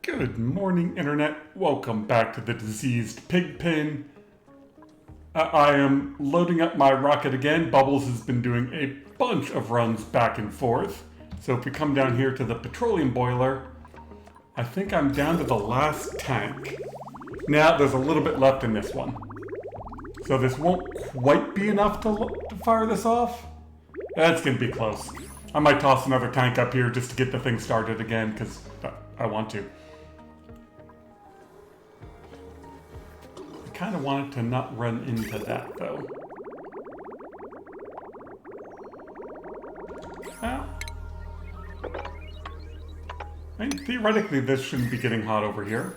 Good morning, Internet. Welcome back to the diseased Pigpen. I am loading up my rocket again. Bubbles has been doing a bunch of runs back and forth. So if we come down here to the petroleum boiler, I think I'm down to the last tank. Now, there's a little bit left in this one. So this won't quite be enough to fire this off. That's going to be close. I might toss another tank up here just to get the thing started again, because I want to. I kind of want it to not run into that, though. Well, I mean, theoretically, this shouldn't be getting hot over here.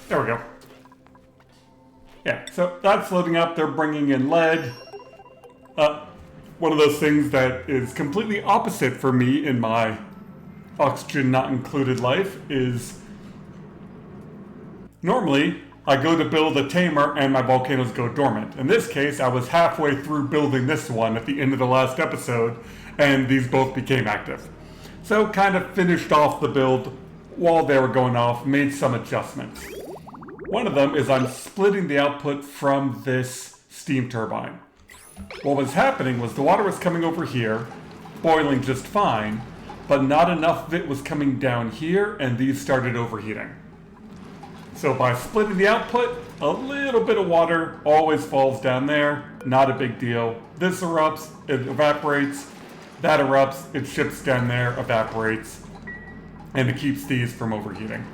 There we go. Yeah, so that's loading up. They're bringing in lead. One of those things that is completely opposite for me in my oxygen not included life is normally I go to build a tamer and my volcanoes go dormant. In this case, I was halfway through building this one at the end of the last episode and these both became active. So kind of finished off the build while they were going off, made some adjustments. One of them is I'm splitting the output from this steam turbine. What was happening was the water was coming over here, boiling just fine, but not enough of it was coming down here, and these started overheating. So by splitting the output, a little bit of water always falls down there, not a big deal. This erupts, it evaporates, that erupts, it ships down there, evaporates, and it keeps these from overheating.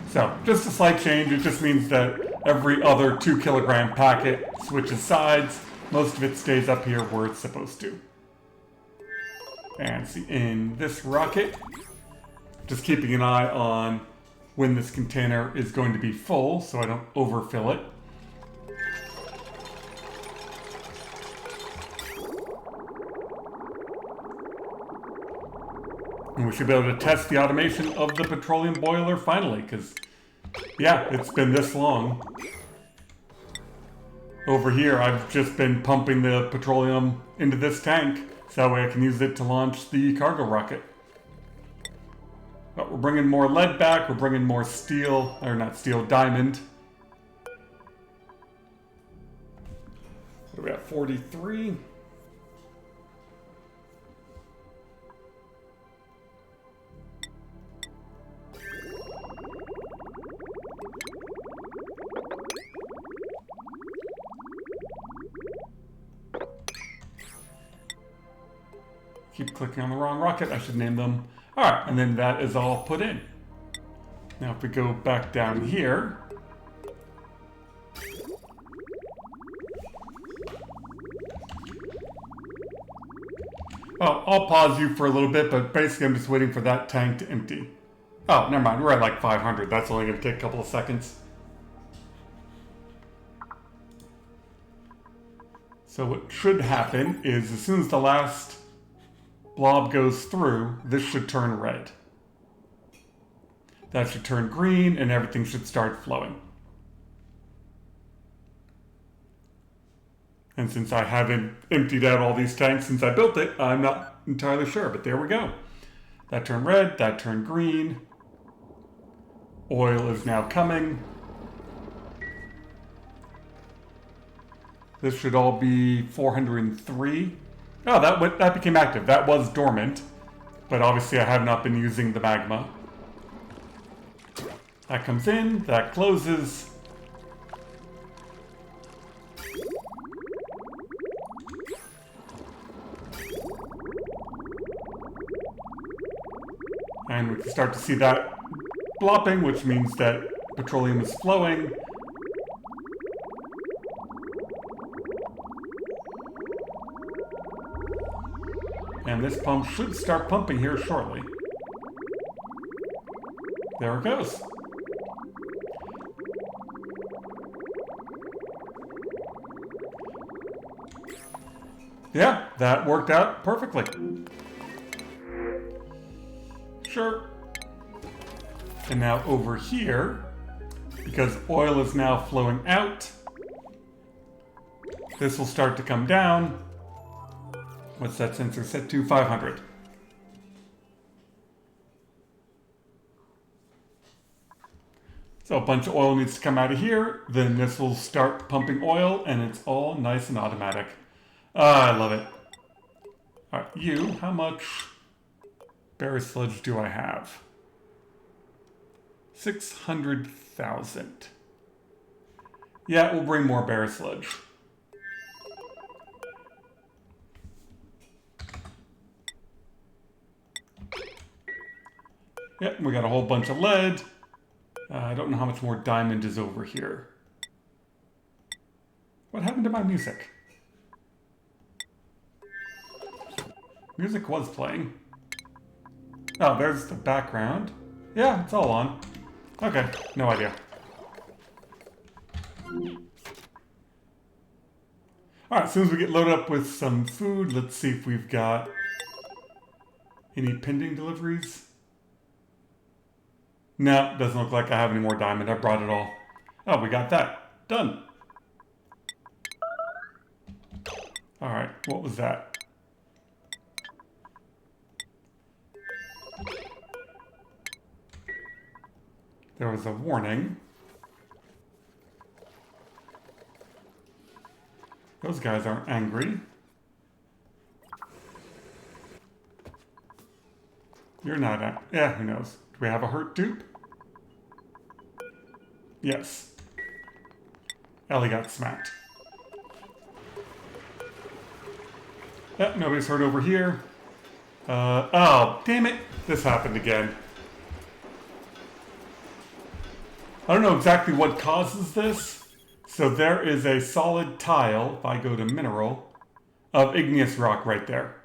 So, just a slight change. It just means that every other 2 kilogram packet switches sides. Most of it stays up here where it's supposed to. And see, in this rocket, just keeping an eye on when this container is going to be full so I don't overfill it. And we should be able to test the automation of the petroleum boiler finally, because, yeah, it's been this long. Over here, I've just been pumping the petroleum into this tank, so that way I can use it to launch the cargo rocket. But we're bringing more lead back, we're bringing more steel, or not steel, diamond. What are we at, 43? Keep clicking on the wrong rocket. I should name them. All right, and then that is all put in. Now if we go back down here, I'll pause you for a little bit, but basically I'm just waiting for that tank to empty. Oh, never mind. We're at like 500. That's only going to take a couple of seconds. So what should happen is as soon as the last blob goes through, this should turn red. That should turn green, and everything should start flowing. And since I haven't emptied out all these tanks since I built it, I'm not entirely sure, but there we go. That turned red, that turned green. Oil is now coming. This should all be 403. Oh, that became active. That was dormant, but obviously I have not been using the magma. That comes in, that closes. And we can start to see that plopping, which means that petroleum is flowing. And this pump should start pumping here shortly. There it goes. Yeah, that worked out perfectly. Sure. And now over here, because oil is now flowing out. This will start to come down. What's that sensor set to? 500. So a bunch of oil needs to come out of here. Then this will start pumping oil, and it's all nice and automatic. Ah, I love it. All right, you, how much berry sludge do I have? 600,000. Yeah, we'll bring more berry sludge. Yep, we got a whole bunch of lead. I don't know how much more diamond is over here. What happened to my music? Music was playing. Oh, there's the background. Yeah, it's all on. Okay, no idea. Alright, as soon as we get loaded up with some food, let's see if we've got any pending deliveries. No, doesn't look like I have any more diamond. I brought it all. Oh, we got that. Done. Alright, what was that? There was a warning. Those guys aren't angry. You're not angry. Yeah, who knows? Do we have a hurt dupe? Yes. Ellie got smacked. Yep, nobody's hurt over here. Oh, damn it. This happened again. I don't know exactly what causes this. So there is a solid tile, if I go to mineral, of igneous rock right there.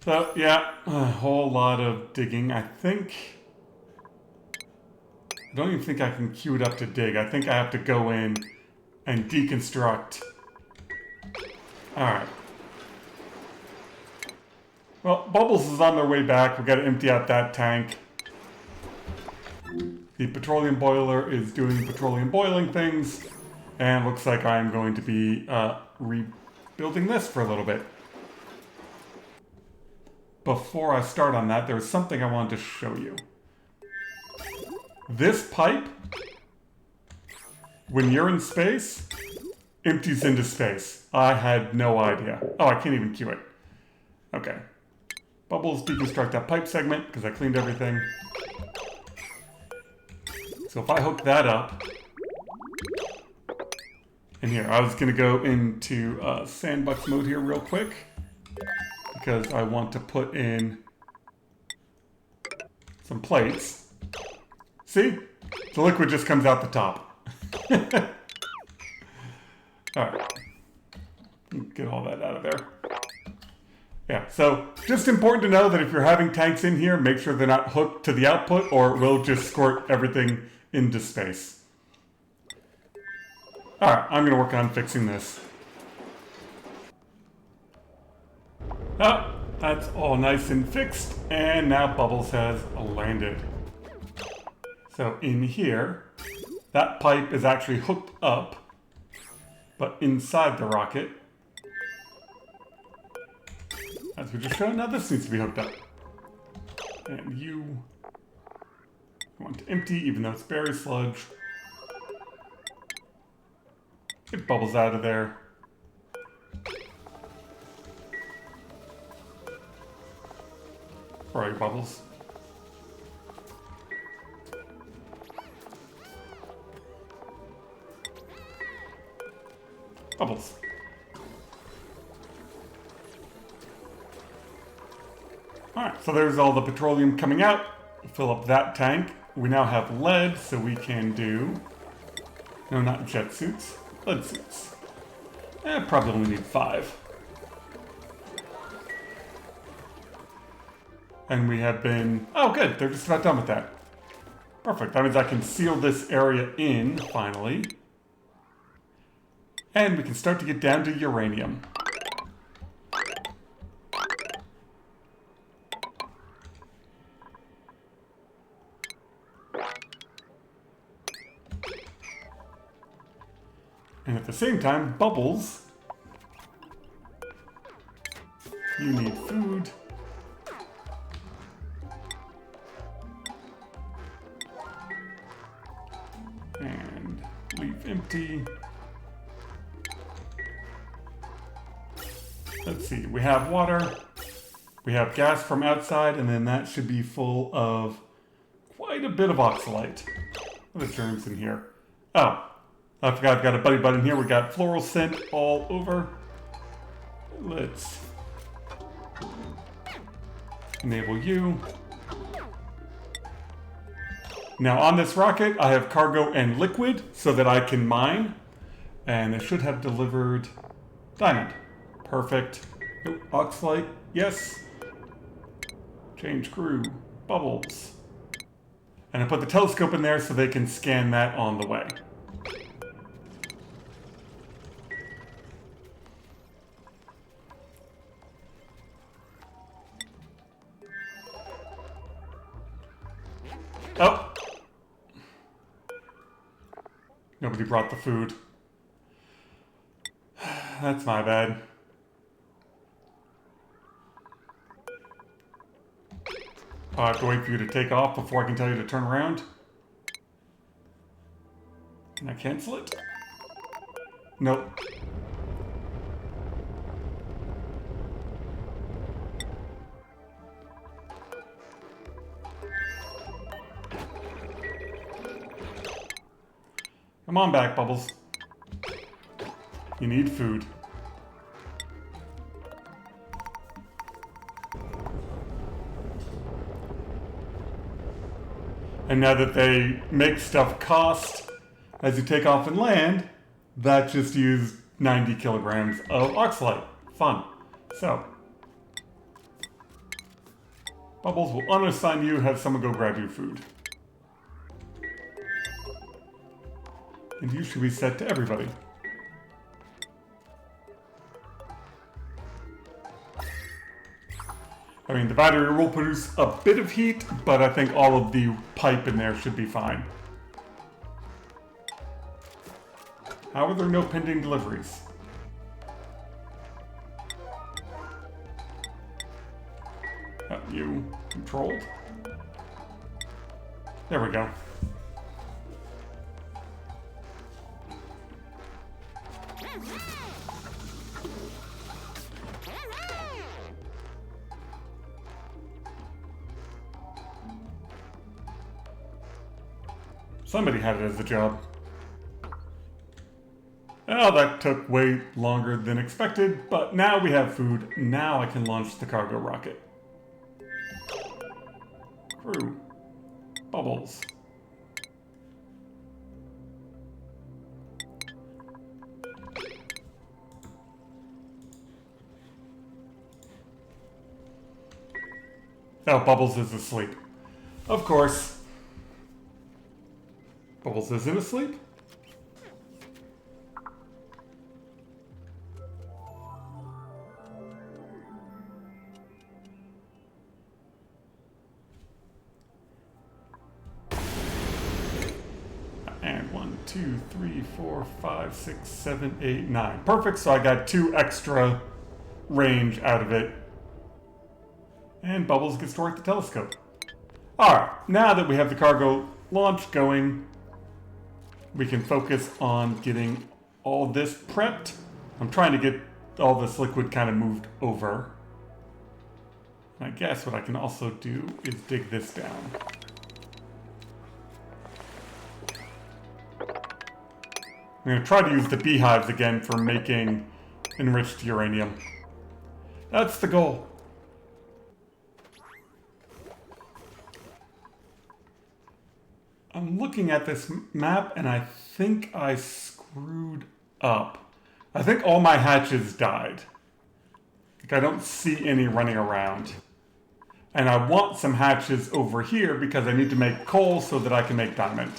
So, yeah, a whole lot of digging. I don't even think I can queue it up to dig. I think I have to go in and deconstruct. Alright. Well, Bubbles is on their way back. We've got to empty out that tank. The petroleum boiler is doing petroleum boiling things. And looks like I'm going to be rebuilding this for a little bit. Before I start on that, there's something I wanted to show you. This pipe, when you're in space, empties into space. I had no idea. Oh, I can't even queue it. Okay. Bubbles, deconstruct that pipe segment, because I cleaned everything. So if I hook that up, and here, I was going to go into sandbox mode here real quick. Because I want to put in some plates. See? The liquid just comes out the top. Alright. Get all that out of there. Yeah, so just important to know that if you're having tanks in here, make sure they're not hooked to the output or it will just squirt everything into space. Alright, I'm going to work on fixing this. Oh, that's all nice and fixed, and now Bubbles has landed. So in here, that pipe is actually hooked up, but inside the rocket, as we just showed, now this needs to be hooked up. And you want to empty, even though it's berry sludge. Get Bubbles out of there. Where are you, Bubbles? Bubbles. Alright, so there's all the petroleum coming out. Fill up that tank. We now have lead, so we can do... No, not jet suits. Lead suits. Probably only need 5. And we have been... Oh, good. They're just about done with that. Perfect. That means I can seal this area in, finally. And we can start to get down to uranium. And at the same time, Bubbles, you need food. And leave empty. Let's see, we have water, we have gas from outside, and then that should be full of quite a bit of oxalate. What are the germs in here? Oh, I forgot I've got a buddy button here. We got floral scent all over. Let's enable you. Now on this rocket, I have cargo and liquid so that I can mine. And it should have delivered diamond. Perfect. Oh, oxalate, yes. Change crew, Bubbles. And I put the telescope in there so they can scan that on the way. Oh! Nobody brought the food. That's my bad. I have to wait for you to take off before I can tell you to turn around. Can I cancel it? Nope. Come on back, Bubbles. You need food. And now that they make stuff cost as you take off and land, that just used 90 kilograms of oxalate. Fun. So, Bubbles will unassign you, have someone go grab your food. And you should be set to everybody. I mean, the battery will produce a bit of heat, but I think all of the pipe in there should be fine. How are there no pending deliveries? You controlled? There we go. Somebody had it as a job. Oh, that took way longer than expected, but now we have food. Now I can launch the cargo rocket. Crew. Bubbles. Oh, Bubbles is asleep. Of course. Bubbles isn't asleep? And 1, 2, 3, 4, 5, 6, 7, 8, 9. Perfect, so I got 2 extra range out of it. And Bubbles gets to work the telescope. Alright, now that we have the cargo launch going, we can focus on getting all this prepped. I'm trying to get all this liquid kind of moved over. And I guess what I can also do is dig this down. I'm going to try to use the beehives again for making enriched uranium. That's the goal. I'm looking at this map and I think I screwed up. I think all my hatches died. Like I don't see any running around. And I want some hatches over here because I need to make coal so that I can make diamond.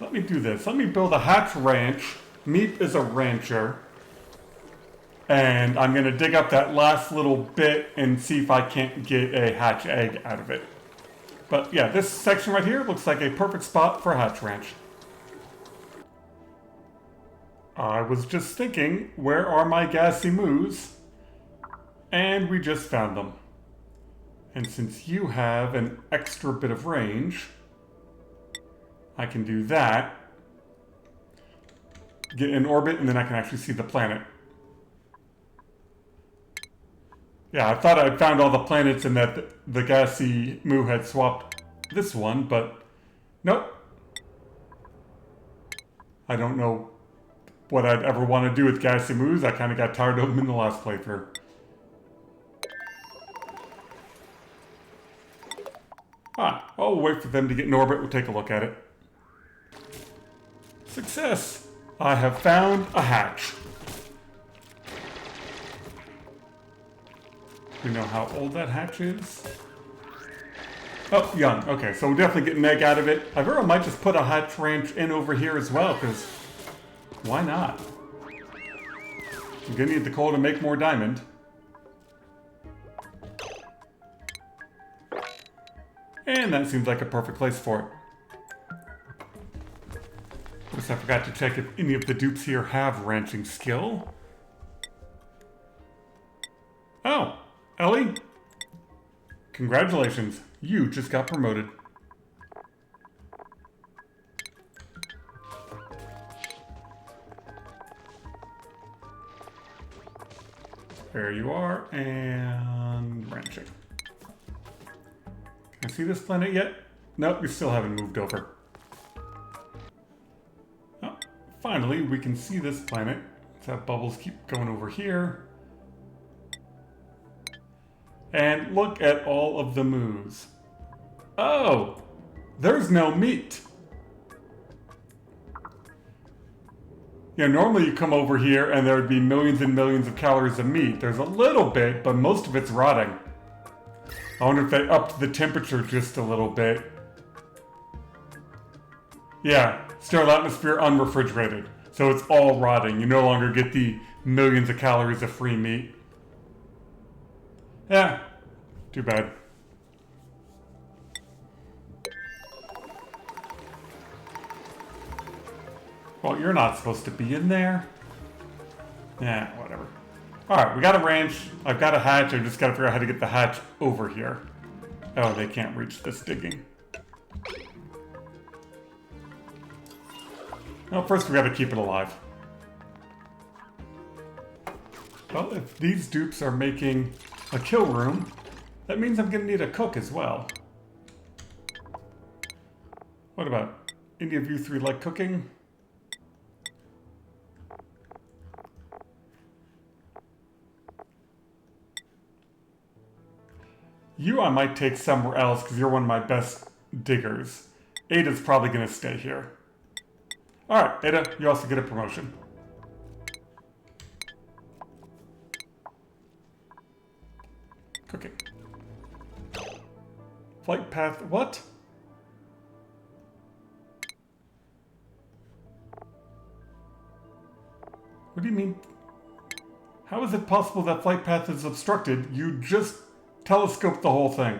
Let me do this. Let me build a hatch ranch. Meep is a rancher. And I'm going to dig up that last little bit and see if I can't get a hatch egg out of it. But yeah, this section right here looks like a perfect spot for a hatch ranch. I was just thinking, where are my gassy moos? And we just found them. And since you have an extra bit of range, I can do that. Get in orbit, and then I can actually see the planet. Yeah, I thought I'd found all the planets and that the gassy moo had swapped this one, but nope. I don't know what I'd ever want to do with gassy moos. I kind of got tired of them in the last playthrough. I'll wait for them to get in orbit. We'll take a look at it. Success! I have found a hatch. We know how old that hatch is. Oh, young. Okay, so we'll definitely get an egg out of it. I very well might just put a hatch ranch in over here as well, because why not? I'm gonna need the coal to make more diamond. And that seems like a perfect place for it. Of course, I forgot to check if any of the dupes here have ranching skill. Oh, Ellie? Congratulations, you just got promoted. There you are, and ranching. Can I see this planet yet? Nope, we still haven't moved over. Oh, finally, we can see this planet. Let's have bubbles keep going over here. And look at all of the moos. Oh, there's no meat. Yeah, normally you come over here and there would be millions and millions of calories of meat. There's a little bit, but most of it's rotting. I wonder if they upped the temperature just a little bit. Yeah, sterile atmosphere unrefrigerated. So it's all rotting. You no longer get the millions of calories of free meat. Yeah, too bad. Well, you're not supposed to be in there. Yeah, whatever. Alright, we got a ranch. I've got a hatch. I just gotta figure out how to get the hatch over here. Oh, they can't reach this digging. Well, first we gotta keep it alive. Well, if these dupes are making a kill room, that means I'm gonna need a cook as well. What about any of you three like cooking? You I might take somewhere else because you're one of my best diggers. Ada's probably going to stay here. Alright, Ada, you also get a promotion. Cooking. Flight path, what? What do you mean? How is it possible that flight path is obstructed? You just telescope the whole thing.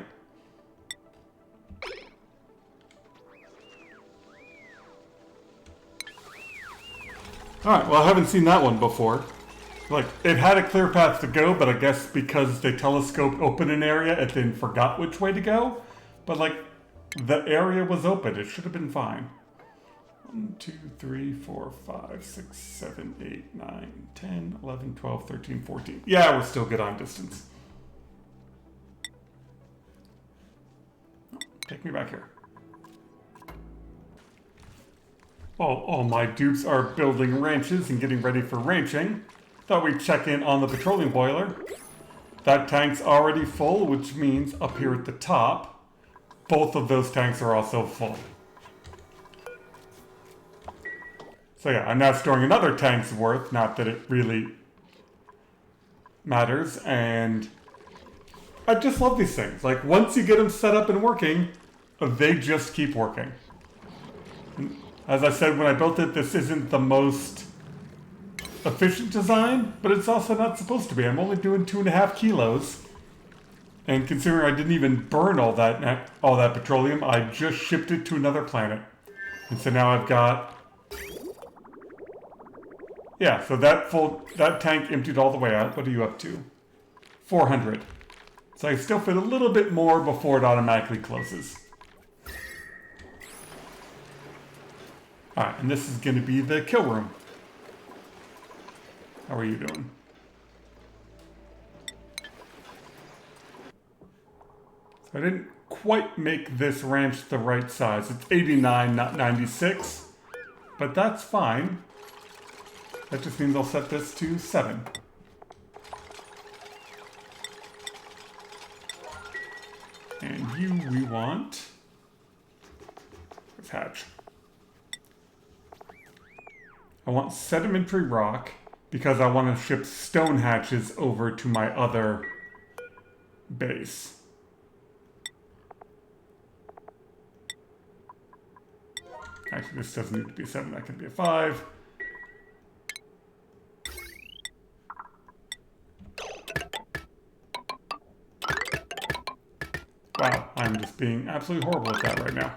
Alright, well I haven't seen that one before. Like, it had a clear path to go, but I guess because they telescoped open an area, it then forgot which way to go. But like, the area was open, it should have been fine. 1, 2, 3, 4, 5, 6, 7, 8, 9, 10, 11, 12, 13, 14. Yeah, we're still good on distance. Take me back here. All my dupes are building ranches and getting ready for ranching. Thought we'd check in on the petroleum boiler. That tank's already full, which means up here at the top, both of those tanks are also full. So yeah, I'm now storing another tank's worth, not that it really matters, and I just love these things. Like, once you get them set up and working, they just keep working. As I said when I built it, this isn't the most efficient design, but it's also not supposed to be. I'm only doing 2.5 kilos. And considering I didn't even burn all that petroleum, I just shipped it to another planet. And so now I've got Yeah, so that tank emptied all the way out. What are you up to? 400. So I still fit a little bit more before it automatically closes. Alright, and this is going to be the kill room. How are you doing? So I didn't quite make this ranch the right size. It's 89, not 96. But that's fine. That just means I'll set this to 7. And you, we want... Let's hatch. I want sedimentary rock because I want to ship stone hatches over to my other base. Actually, this doesn't need to be a 7, that can be a 5. Wow, I'm just being absolutely horrible at that right now.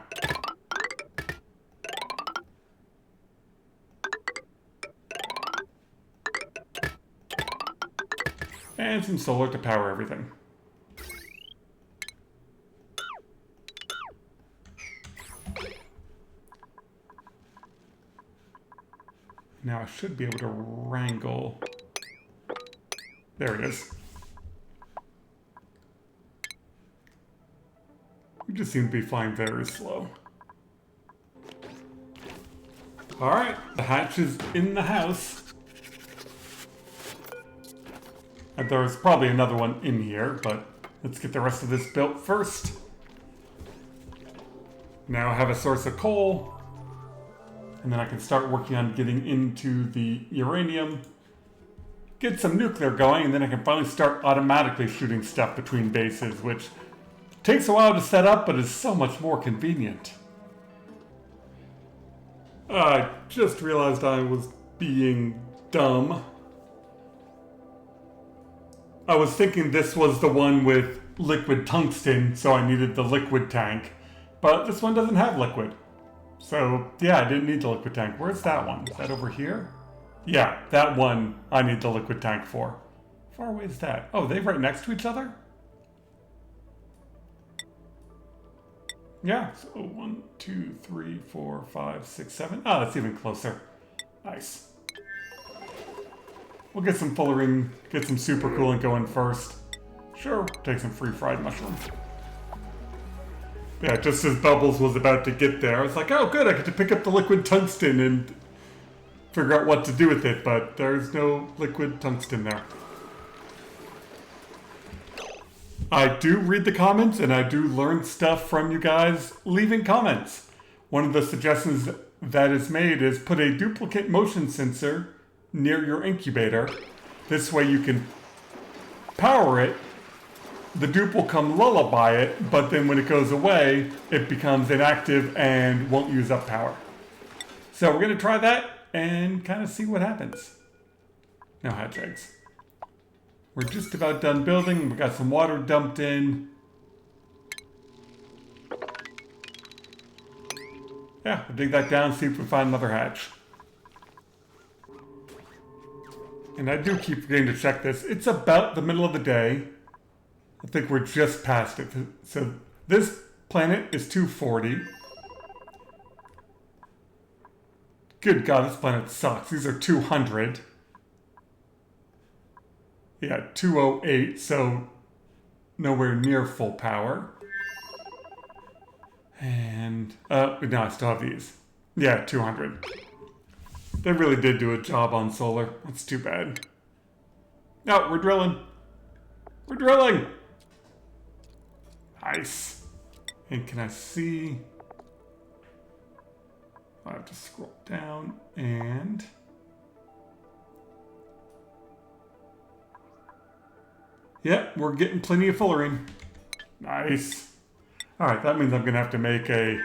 And some solar to power everything. Now I should be able to wrangle. There it is. We just seem to be flying very slow. Alright, the hatch is in the house. And there's probably another one in here, but let's get the rest of this built first. Now I have a source of coal. And then I can start working on getting into the uranium. Get some nuclear going, and then I can finally start automatically shooting stuff between bases, which takes a while to set up, but is so much more convenient. I just realized I was being dumb. I was thinking this was the one with liquid tungsten, so I needed the liquid tank. But this one doesn't have liquid. So, yeah, I didn't need the liquid tank. Where's that one? Is that over here? Yeah, that one I need the liquid tank for. How far away is that? Oh, they're right next to each other? Yeah, so 1, 2, 3, 4, 5, 6, 7. Oh, that's even closer. Nice. We'll get some fullerene, get some super coolant going first. Sure, take some free fried mushrooms. Yeah, just as Bubbles was about to get there, I was like, oh good, I get to pick up the liquid tungsten and figure out what to do with it, but there's no liquid tungsten there. I do read the comments, and I do learn stuff from you guys leaving comments. One of the suggestions that is made is put a duplicate motion sensor near your incubator. This way you can power it. The dupe will come lullaby it, but then when it goes away, it becomes inactive and won't use up power. So we're going to try that and kind of see what happens. No hatch eggs. We're just about done building. We got some water dumped in. Yeah, we'll dig that down, see if we find another hatch. And I do keep forgetting to check this. It's about the middle of the day. I think we're just past it. So this planet is 240. Good God, this planet sucks. These are 200. Yeah, 208, so nowhere near full power. And, no, I still have these. Yeah, 200. They really did do a job on solar. That's too bad. No, we're drilling. We're drilling! Nice. And can I see? I have to scroll down and... Yep, we're getting plenty of fullerene. Nice. Alright, that means I'm going to have to make a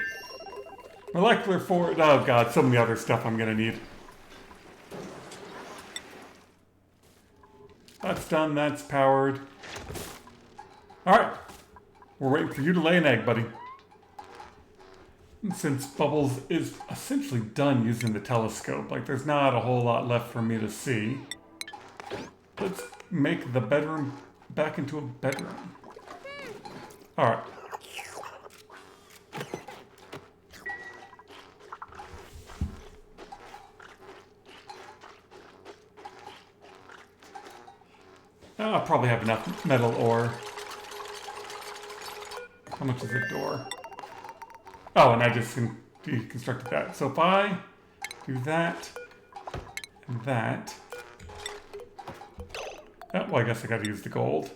molecular forward. Oh god, so many other stuff I'm going to need. That's done, that's powered. Alright. We're waiting for you to lay an egg, buddy. Since Bubbles is essentially done using the telescope, like there's not a whole lot left for me to see, let's make the bedroom back into a bedroom. Alright. I'll probably have enough metal ore. How much is a door? Oh, and I just deconstructed that. So if I do that and that. Oh, well, I guess I gotta use the gold.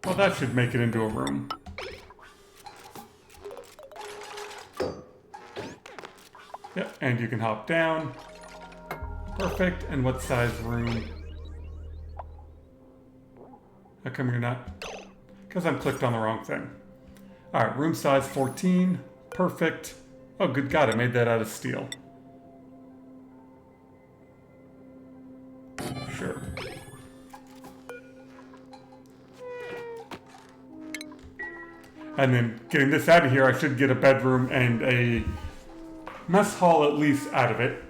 Well, that should make it into a room. Yep, and you can hop down. Perfect. And what size room? How come you're not? Because I'm clicked on the wrong thing. Alright, room size 14. Perfect. Oh, good God, I made that out of steel. Sure. And then getting this out of here, I should get a bedroom and a mess hall at least out of it.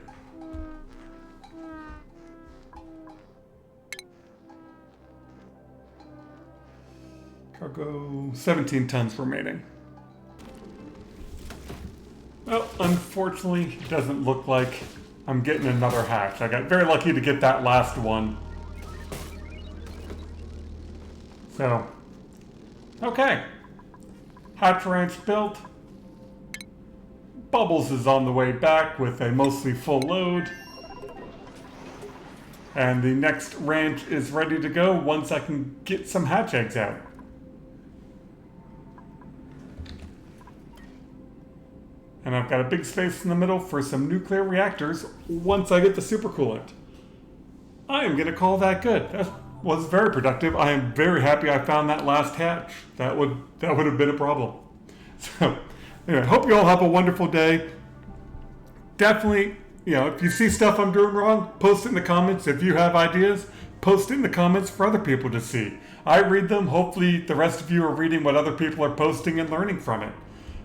Cargo, 17 tons remaining. Well, unfortunately, it doesn't look like I'm getting another hatch. I got very lucky to get that last one. So, okay. Hatch ranch built. Bubbles is on the way back with a mostly full load. And the next ranch is ready to go once I can get some hatch eggs out. And I've got a big space in the middle for some nuclear reactors once I get the super coolant. I am going to call that good. That was very productive. I am very happy I found that last hatch. That would have been a problem. So, anyway, hope you all have a wonderful day. Definitely, if you see stuff I'm doing wrong, post it in the comments. If you have ideas, post it in the comments for other people to see. I read them. Hopefully the rest of you are reading what other people are posting and learning from it.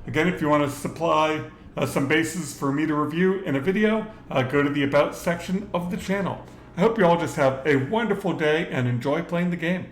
Again, if you want to supply some bases for me to review in a video, go to the About section of the channel. I hope you all just have a wonderful day and enjoy playing the game.